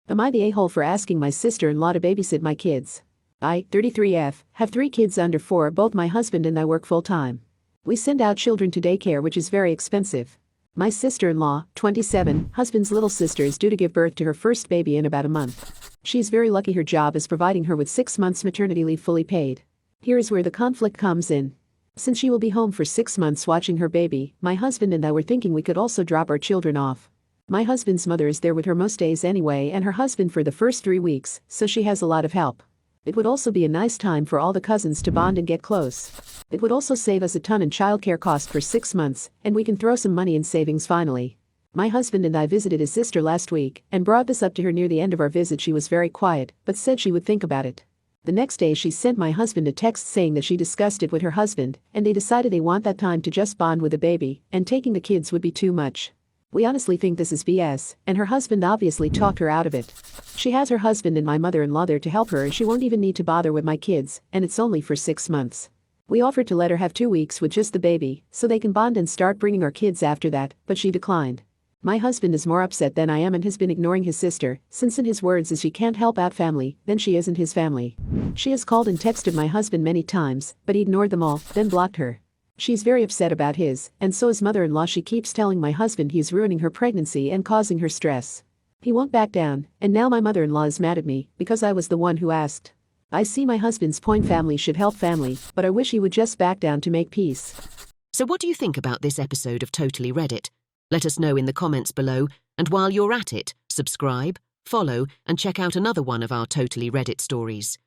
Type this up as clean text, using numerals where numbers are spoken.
Am I the a-hole for asking my sister-in-law to babysit my kids? I, 33F, have 3 kids under 4. Both my husband and I work full-time. We send out children to daycare, which is very expensive. My sister-in-law, 27, husband's little sister, is due to give birth to her first baby in about a month. She is very lucky her job is providing her with 6 months maternity leave fully paid. Here is where the conflict comes in. Since she will be home for 6 months watching her baby, my husband and I were thinking we could also drop our children off. My husband's mother is there with her most days anyway, and her husband for the first 3 weeks, so she has a lot of help. It would also be a nice time for all the cousins to bond and get close. It would also save us a ton in childcare cost for 6 months, and we can throw some money in savings finally. My husband and I visited his sister last week and brought this up to her. Near the end of our visit she was very quiet, but said she would think about it. The next day she sent my husband a text saying that she discussed it with her husband, and they decided they want that time to just bond with the baby, and taking the kids would be too much. We honestly think this is BS, and her husband obviously talked her out of it. She has her husband and my mother-in-law there to help her, and she won't even need to bother with my kids, and it's only for 6 months. We offered to let her have 2 weeks with just the baby, so they can bond and start bringing our kids after that, but she declined. My husband is more upset than I am and has been ignoring his sister, since in his words is she can't help out family, then she isn't his family. She has called and texted my husband many times, but he ignored them all, then blocked her. She's very upset about his, and so is mother-in-law. She keeps telling my husband he's ruining her pregnancy and causing her stress. He won't back down, and now my mother-in-law is mad at me because I was the one who asked. I see my husband's point, family should help family, but I wish he would just back down to make peace. So what do you think about this episode of Totally Reddit? Let us know in the comments below, and while you're at it, subscribe, follow, and check out another one of our Totally Reddit stories.